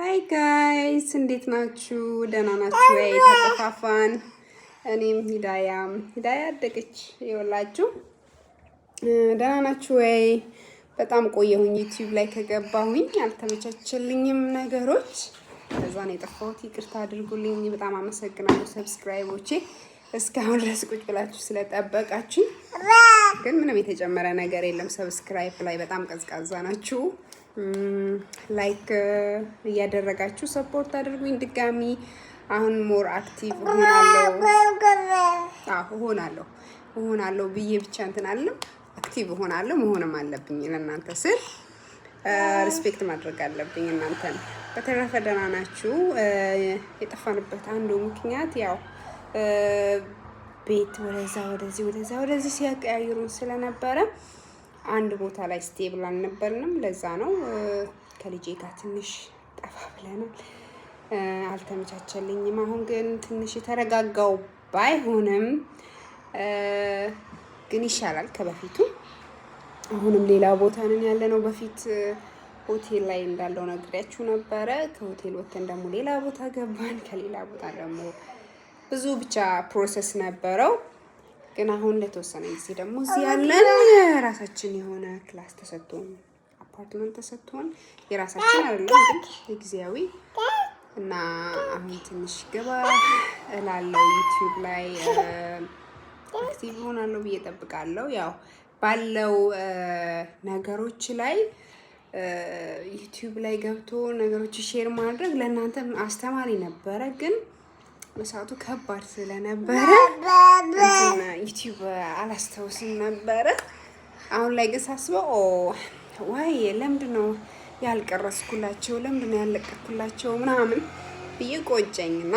ሃይ ጋይስ እንዴት ናችሁ? ደህና ናችሁ ወይ? ተጠፋፋን። እኔም ሂዳያ አደገች ይወላችሁ። ደህና ናችሁ ወይ? በጣም ቆየሁኝ ዩቲዩብ ላይ ከገባሁኝ አልተመቻቸልኝም ነገሮች። ለዛ ነው የጠፋሁት። ይቅርታ አድርጉልኝ። በጣም አመሰግናለሁ ሰብስክራይቦቼ እስካሁን ድረስ ቁጭ ብላችሁ ስለጠበቃችሁ። ግን ምንም የተጨመረ ነገር የለም። ሰብስክራይብ ላይ በጣም ቀዝቃዛ ናችሁ። ላይክ እያደረጋችሁ ሰፖርት አድርጉኝ። ድጋሚ አሁን ሞር አክቲቭ ሆናለሁ ብዬ ብቻ እንትን አለም አክቲቭ ሆናለሁ። መሆንም አለብኝ ለእናንተ ስል ሪስፔክት ማድረግ አለብኝ እናንተን። በተረፈ ደህና ናችሁ? የጠፋንበት አንዱ ምክንያት ያው ቤት ወደዚህ ሲያቀያይሩን ስለነበረ አንድ ቦታ ላይ ስቴብል አልነበርንም። ለዛ ነው ከልጄ ጋር ትንሽ ጠፋ ብለናል። አልተመቻቸልኝም። አሁን ግን ትንሽ የተረጋጋው ባይሆንም ግን ይሻላል ከበፊቱ። አሁንም ሌላ ቦታ ነን ያለነው። በፊት ሆቴል ላይ እንዳለው ነግሬያችሁ ነበረ። ከሆቴል ወጥተን ደግሞ ሌላ ቦታ ገባን። ከሌላ ቦታ ደግሞ ብዙ ብቻ ፕሮሰስ ነበረው። ግን አሁን ለተወሰነ ጊዜ ደግሞ እዚህ ያለን የራሳችን የሆነ ክላስ ተሰጥቶን አፓርትመንት ተሰጥቶን የራሳችን አይደለም ግን ጊዜያዊ እና አሁን ትንሽ ገባ እላለሁ። ዩቲዩብ ላይ አክቲቭ ሆናለሁ ብዬ እጠብቃለሁ። ያው ባለው ነገሮች ላይ ዩቲዩብ ላይ ገብቶ ነገሮች ሼር ማድረግ ለእናንተ አስተማሪ ነበረ ግን በሰዓቱ ከባድ ስለነበረ ዩቲዩብ አላስታውስም ነበረ። አሁን ላይ ግን ሳስበው ዋይ ለምንድን ነው ያልቀረስኩላቸው ለምንድን ነው ያለቀኩላቸው ምናምን ብዬ ቆጨኝና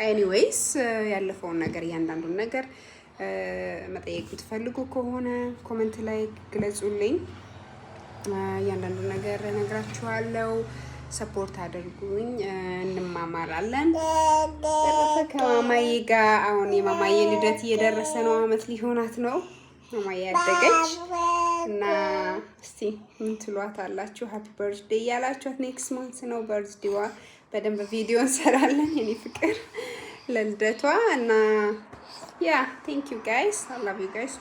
ኤኒዌይስ ያለፈውን ነገር እያንዳንዱን ነገር መጠየቅ ብትፈልጉ ከሆነ ኮሜንት ላይ ግለጹልኝ። እያንዳንዱን ነገር እነግራችኋለሁ። ሰፖርት አድርጉኝ፣ እንማማራለን። ከማማዬ ጋር አሁን የማማዬ ልደት እየደረሰ ነው። አመት ሊሆናት ነው። ማማዬ ያደገች እና እስቲ ምን ትሏት አላችሁ? ሃፒ በርዝዴይ ያላችኋት ኔክስት ማንስ ነው በርዝዴዋ። በደንብ ቪዲዮ እንሰራለን የኔ ፍቅር ለልደቷ እና ያ ቴንክ ዩ ጋይስ አይ ላቭ ዩ ጋይስ።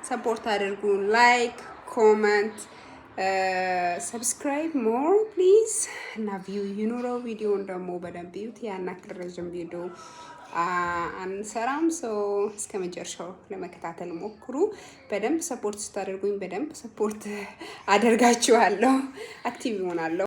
ሰፖርት አድርጉን፣ ላይክ ኮመንት ሰብስክራይብ ሞር ፕሊዝ እና ቪው ይኑረው። ቪዲዮውን ደግሞ በደንብ ይዩት። ያን ያክል ረጅም ቪዲዮ አንሰራም። ሶ እስከ መጨረሻው ለመከታተል ሞክሩ። በደንብ ሰፖርት ስታደርጉኝ በደንብ ሰፖርት አደርጋችኋለሁ። አክቲቭ ይሆናለሁ።